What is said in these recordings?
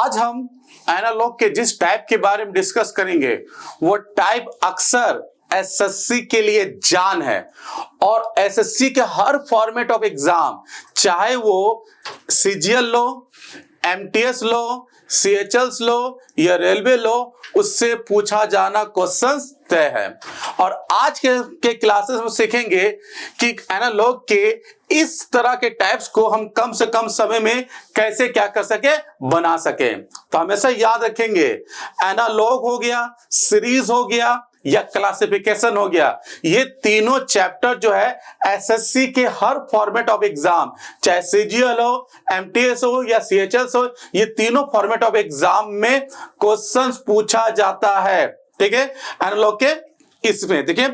आज हम एनालॉग के जिस टाइप के बारे में डिस्कस करेंगे वो टाइप अक्सर एसएससी के लिए जान है और एसएससी के हर फॉर्मेट ऑफ एग्जाम, चाहे वो सीजीएल लो, एमटीएस लो, सीएचएल्स लो या रेलवे लो, उससे पूछा जाना क्वेश्चंस तय है। और आज के क्लासेस में सीखेंगे कि एनालॉग के इस तरह के टाइप्स को हम कम से कम समय में कैसे क्या कर सके, बना सके। तो हमेशा याद रखेंगे, एनालॉग हो गया, सीरीज हो गया या क्लासिफिकेशन हो गया, ये तीनों चैप्टर जो है एसएससी के हर फॉर्मेट ऑफ एग्जाम, चाहे सीजीएल हो, एमटीएस हो या सीएचएस हो, ये तीनों फॉर्मेट ऑफ एग्जाम में क्वेश्चंस पूछा जाता है। ठीक है, एनालॉग के इसमें देखिए।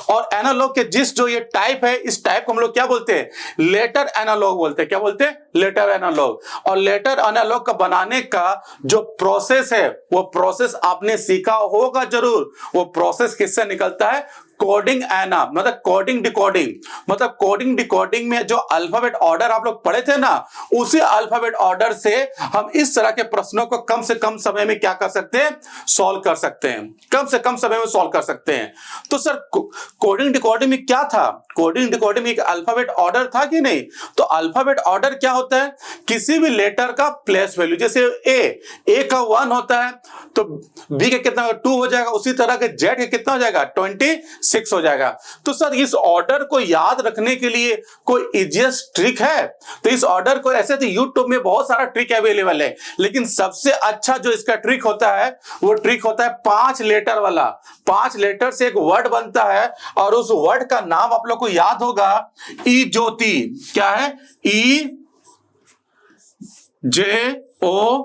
और एनालॉग के जिस जो ये टाइप है, इस टाइप को हम लोग क्या बोलते हैं, लेटर एनालॉग बोलते हैं। क्या बोलते हैं? Letter analogue. और लेटर एनालॉग का बनाने का जो प्रोसेस है, वो प्रोसेस आपने सीखा होगा जरूर। वो प्रोसेस किससे निकलता है? कोडिंग एना, मतलब कोडिंग डिकोडिंग। मतलब कोडिंग डिकोडिंग में जो अल्फाबेट ऑर्डर आप लोग पढ़े थे ना, उसी अल्फाबेट ऑर्डर से हम इस तरह के प्रश्नों को कम से कम समय में क्या कर सकते हैं, सॉल्व कर सकते हैं। कम से कम समय में सॉल्व कर सकते हैं। तो सर कोडिंग डिकोडिंग में क्या था? कोडिंग डिकोडिंग में एक अल्फाबेट ऑर्डर था कि नहीं? तो अल्फाबेट ऑर्डर क्या होता है? किसी भी लेटर का प्लेस वैल्यू, जैसे ए का 1 होता है तो बी का कितना 2 हो जाएगा, उसी तरह के जेड का कितना हो जाएगा 26 हो जाएगा। तो सर इस ऑर्डर को याद रखने के लिए कोई इजीएस्ट ट्रिक है? तो इस ऑर्डर को ऐसे तो यूट्यूब में बहुत सारा ट्रिक अवेलेबल है, लेकिन सबसे अच्छा जो इसका ट्रिक होता है वो ट्रिक होता है 5 लेटर वाला। 5 लेटर से एक वर्ड बनता है और उस वर्ड का नाम आप लोग को याद होगा, ई ज्योति। क्या है? ई JOTY,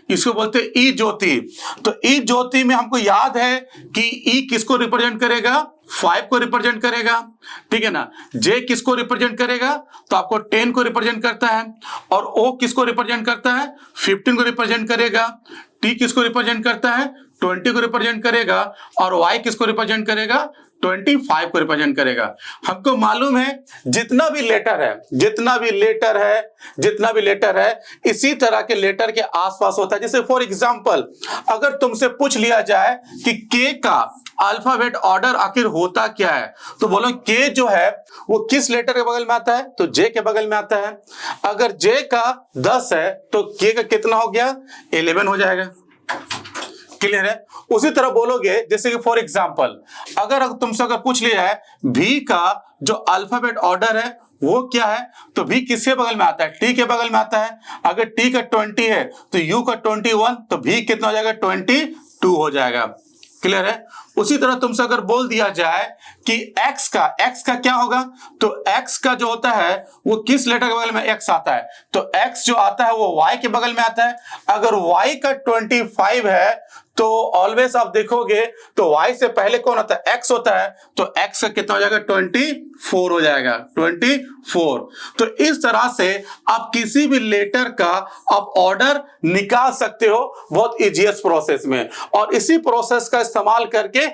इसको बोलते हैं ई ज्योति। तो ई ज्योति में हमको याद है कि ई किसको रिप्रेजेंट करेगा? 5 को रिप्रेजेंट करेगा, ठीक है ना। जे किसको रिप्रेजेंट करेगा? तो आपको 10 को रिप्रेजेंट करता है। और ओ किसको रिप्रेजेंट करता है? 15 को रिप्रेजेंट करेगा। टी किसको रिप्रेजेंट करता है? 20 को रिप्रेजेंट करेगा। और वाई किसको रिप्रेजेंट करेगा? 25 को रिप्रेजेंट करेगा। हमको मालूम है जितना भी लेटर है इसी तरह के लेटर के आसपास होता है। जैसे फॉर एग्जांपल अगर तुमसे पूछ लिया जाए कि के का अल्फाबेट ऑर्डर आखिर होता क्या है, तो बोलो के जो है वो किस लेटर के बगल में आता है? तो जे के बगल में आता है। अगर जे का 10 है तो के का कितना हो गया? 11 हो जाएगा। क्लियर है? उसी तरह बोलोगे, जैसे कि फॉर एग्जांपल अगर तुमसे पूछ लिया है भी का जो अल्फाबेट ऑर्डर है वो क्या है, तो भी किसके बगल में आता है? टी के बगल में आता है। अगर टी का 20 है तो यू का 21, तो भी कितना हो जाएगा? 22 हो जाएगा। क्लियर है? उसी तरह तुमसे अगर बोल दिया जाए कि x का क्या होगा, तो x का जो होता है वो किस लेटर के बगल में x आता है? तो x जो आता है वो y के बगल में आता है। अगर y का 25 है तो ऑलवेज आप देखोगे तो y से पहले कौन होता है? x होता है। तो x का कितना हो जाएगा? 24 हो जाएगा। 24। तो इस तरह से आप किसी भी लेटर का आप ऑर्डर निकाल सकते हो बहुत इजीएस्ट प्रोसेस में। और इसी प्रोसेस का इस्तेमाल करके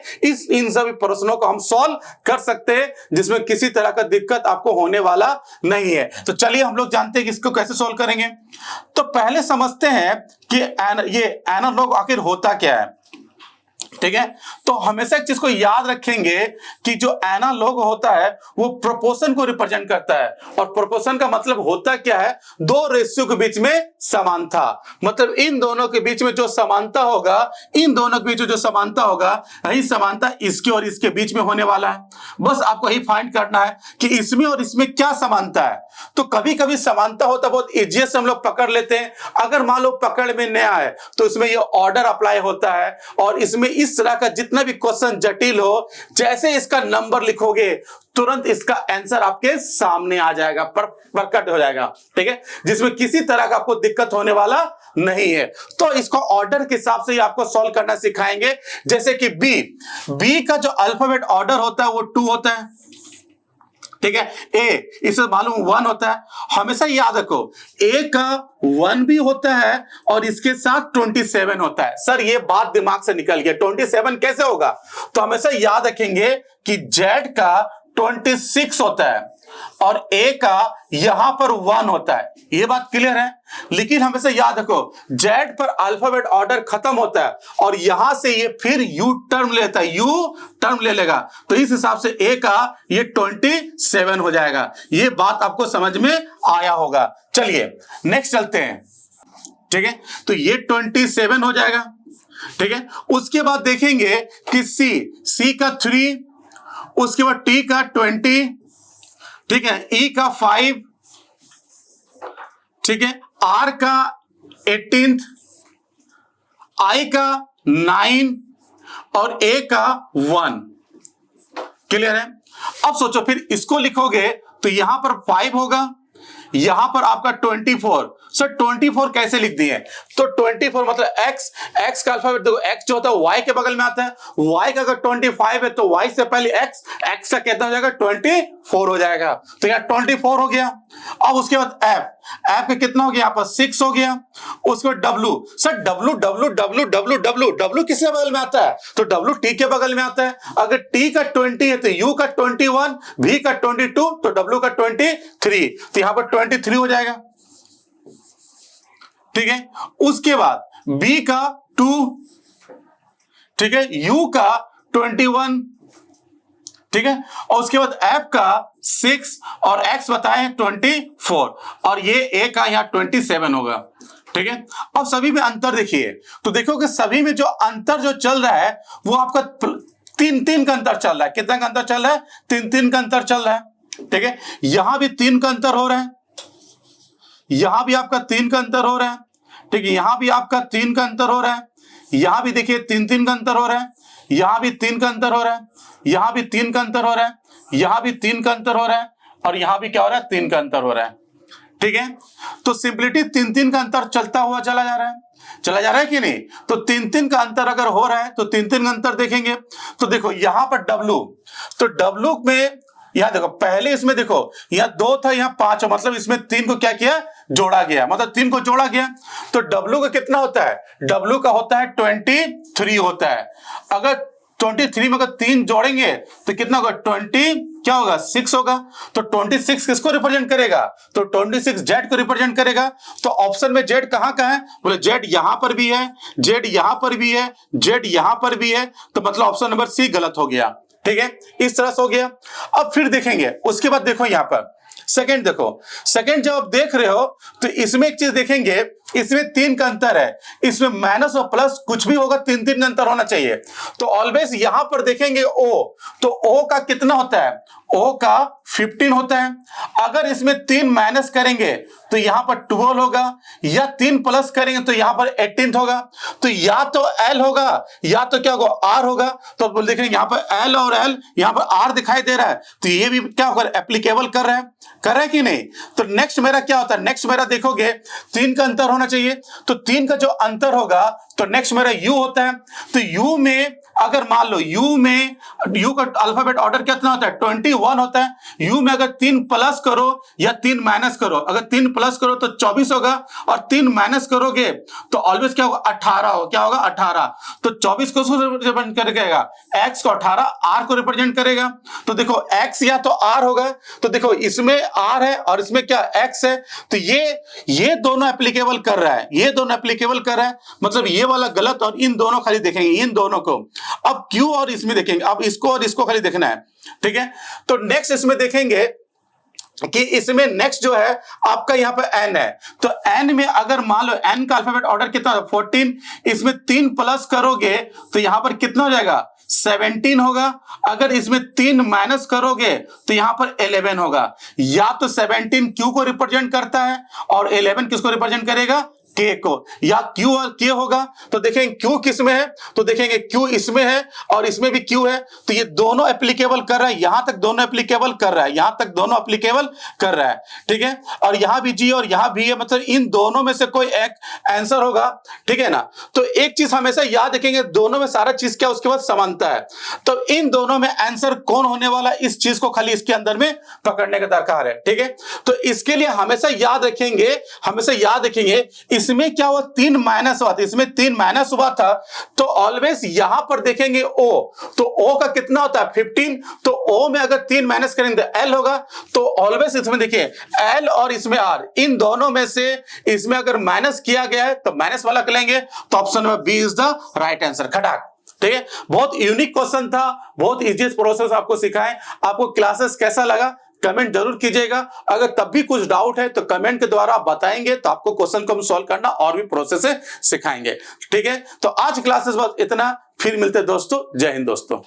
इन सभी प्रश्नों को हम सॉल्व कर सकते हैं, जिसमें किसी तरह का दिक्कत आपको होने वाला नहीं है। तो चलिए हम लोग जानते हैं कि इसको कैसे सॉल्व करेंगे। तो पहले समझते हैं कि ये एनालॉग आखिर होता क्या है। ठीक है, तो हमेशा एक चीज को याद रखेंगे कि जो एनालॉग होता है वो प्रोपोर्शन को रिप्रेजेंट करता है। और प्रोपोर्शन का मतलब होता क्या है? 2 रेशियो के बीच में समानता। मतलब इन दोनों के बीच में जो समानता होगा, यही समानता इसके और इसके बीच में होने वाला है। बस आपको यही फाइंड करना है कि इसमें और इसमें क्या समानता है। तो कभी कभी समानता होता बहुत इजीएस्ट से हम लोग पकड़ लेते हैं। अगर मान लो पकड़ में नया है तो इसमें ये ऑर्डर अप्लाई होता है और इसमें इस तरह का जितना भी क्वेश्चन जटिल हो, जैसे इसका नंबर लिखोगे तुरंत इसका आंसर आपके सामने आ जाएगा, प्रकट हो जाएगा। ठीक है, जिसमें किसी तरह का आपको दिक्कत होने वाला नहीं है। तो इसको ऑर्डर के हिसाब से ही आपको सॉल्व करना सिखाएंगे। जैसे कि बी का जो अल्फाबेट ऑर्डर होता है वो 2 होता है। ठीक है, ए इसे मालूम 1 होता है। हमेशा याद रखो ए का 1 भी होता है और इसके साथ 27 होता है। सर ये बात दिमाग से निकल गया, 27 कैसे होगा? तो हमेशा याद रखेंगे कि जेड का 26 होता है और A का यहां पर 1 होता है। ये बात क्लियर है। लेकिन हमेशा याद रखो Z पर अल्फाबेट ऑर्डर खत्म होता है और यहां से ये फिर U टर्म लेता है, U टर्म ले लेगा, तो इस हिसाब से A का ये 27 हो जाएगा। ये बात आपको समझ में आया होगा। चलिए नेक्स्ट चलते हैं। ठीक है, तो ये 27 हो जाएगा। ठीक है, उसके बाद देखेंगे कि C का 3, उसके बाद T का 20, ठीक है, E का 5, ठीक है, R का 18, I का 9 और A का 1। क्लियर है। अब सोचो फिर इसको लिखोगे तो यहां पर 5 होगा, यहां पर आपका 24। सर 24 कैसे लिख दिए? तो 24 मतलब x का अल्फाबेट देखो, x जो होता है y के बगल में आता है, y का अगर 25 है तो y से पहले x का कितना हो जाएगा? 24 हो जाएगा। तो यहाँ 24 हो गया। अब उसके बाद f का कितना हो गया? यहाँ पर 6 हो गया। उसके बाद w, सर w किसके बगल में आता है? तो w t के बगल में आता है। अगर t का 20 है तो u का 21, v का 22, तो w का 23, तो यहां पर 23 हो जाएगा। ठीक है, उसके बाद B का 2, ठीक है, U का 21, ठीक है, और उसके बाद F का 6 और X बताएं 24 और ये A का यहां 27 होगा। ठीक है, अब सभी में अंतर देखिए तो देखो कि सभी में जो अंतर जो चल रहा है वो आपका 3 का अंतर चल रहा है। कितना का अंतर चल रहा है? 3 का अंतर चल रहा है। ठीक है, यहां भी 3 का अंतर हो रहा है, यहां भी आपका 3 का अंतर हो रहा है। ठीक है, यहां भी आपका 3 का अंतर हो रहा है, यहां भी देखिए 3 का अंतर हो रहा है, यहां भी 3 का अंतर हो रहा है, यहां भी 3 का अंतर हो रहा है, यहां भी 3 का अंतर हो रहा है और यहां भी क्या हो रहा है? 3 का अंतर हो रहा है। ठीक है, तो सिंपलिटी 3 का अंतर चलता हुआ चला जा रहा है कि नहीं? तो 3 का अंतर अगर हो रहा है तो 3 का अंतर देखेंगे तो देखो यहां पर W, तो W में यहां देखो पहले इसमें देखो यहां 2 था, यहां 5 है, मतलब इसमें 3 को क्या किया? जोड़ा गया, मतलब 3 को जोड़ा गया। तो W का कितना होता है? W का होता है 23 होता है। अगर 23 में अगर 3 जोड़ेंगे तो कितना होगा? 20 क्या होगा? 6 होगा। तो 26 किसको रिप्रेजेंट करेगा? तो 26 Z को रिप्रेजेंट करेगा। तो ऑप्शन में Z कहां का है? बोले Z यहां पर भी है, Z यहां पर भी है, Z यहां पर भी है, तो मतलब ऑप्शन नंबर C गलत हो गया। ठीक है, इस तरह से हो गया। अब फिर देखेंगे, उसके बाद देखो यहां पर सेकंड, देखो सेकंड जब आप देख रहे हो तो इसमें एक चीज देखेंगे, इसमें 3 का अंतर है, इसमें माइनस और प्लस कुछ भी होगा 3 का अंतर होना चाहिए। तो ऑलवेज यहां पर देखेंगे O, तो O का कितना होता है? O का 15 होता है। अगर इसमें 3 माइनस करेंगे तो यहां पर 12 होगा, या 3 प्लस करेंगे तो यहां पर 18 होगा। तो या तो L होगा या तो क्या होगा? R होगा। तो बोल देखेंगे यहां पर L और L, यहां पर R दिखाई दे रहा है, तो ये भी क्या होगा? एप्लीकेबल कर रहा है कि नहीं? तो नेक्स्ट मेरा क्या होता है? नेक्स्ट मेरा देखोगे 3 का अंतर होना चाहिए, तो 3 का जो अंतर होगा तो नेक्स्ट मेरा U होता है। तो U में अगर मान लो U का अल्फाबेट ऑर्डर कितना होता है? 21 होता है। U में अगर 3 प्लस करो या 3 माइनस करो, अगर 3 प्लस करो तो 24 होगा और 3 माइनस करोगे तो ऑलवेज क्या होगा? 18 हो। क्या होगा? 18। तो 24 को रिप्रेजेंट करेगा? X को 18 R को रिप्रेजेंट करेगा। तो देखो X या तो R होगा, तो देखो इसमें R है और इसमें क्या X है, तो ये दोनों एप्लीकेबल कर रहा है, ये दोनों एप्लीकेबल कर रहा है, मतलब ये वाला गलत और इन दोनों खाली देखेंगे, इन दोनों को। अब Q और इसमें देखेंगे, अब इसको और इसको खाली देखना है। ठीक है, तो नेक्स्ट इसमें देखेंगे कि इसमें नेक्स्ट जो है आपका यहां पर N है। तो N में अगर मान लो N का अल्फाबेट ऑर्डर कितना है? 14। इसमें 3 प्लस करोगे तो यहां पर कितना हो जाएगा? 17 होगा। अगर इसमें 3 माइनस करोगे तो यहां पर 11 होगा। या तो 17 Q को रिप्रेजेंट करता है और 11 किसको रिप्रेजेंट करेगा? K को। या Q और K होगा, तो देखेंगे Q किस में है? तो देखेंगे Q इसमें है और इसमें भी Q है, तो ये दोनों एप्लीकेबल कर रहा है, यहां तक दोनों एप्लीकेबल कर रहा है, यहां तक दोनों एप्लीकेबल कर रहा है। ठीक है, और यहां भी G और यहां भी है, मतलब इन दोनों में से कोई एक आंसर होगा। ठीक है ना? तो एक चीज हमेशा याद रखेंगे, दोनों में सारा चीज क्या उसके बाद समानता है, तो इन दोनों में आंसर कौन होने वाला, इस चीज को खाली इसके अंदर में पकड़ने का दरकार है। ठीक है, तो इसके लिए हमेशा याद रखेंगे इसमें क्या हुआ, 3 माइनस हुआ था, इसमें 3 माइनस हुआ था, तो ऑलवेज यहां पर देखेंगे O, तो O का कितना होता है 15, तो O में अगर 3 माइनस करेंगे तो L होगा, तो ऑलवेज इसमें देखिए L और इसमें R, इन दोनों में से इसमें अगर माइनस किया गया है तो माइनस वाला करेंगे, तो option number B is the right answer, खटाक। ठीक है, बहुत यूनिक क्वेश्चन था, बहुत इजीएस्ट प्रोसेस आपको सिखाएं। आपको क्लासेस कैसा लगा कमेंट जरूर कीजिएगा। अगर तब भी कुछ डाउट है तो कमेंट के द्वारा आप बताएंगे, तो आपको क्वेश्चन को हम सॉल्व करना और भी प्रोसेस सिखाएंगे। ठीक है, तो आज क्लासेस बस इतना, फिर मिलते हैं दोस्तों। जय हिंद दोस्तों।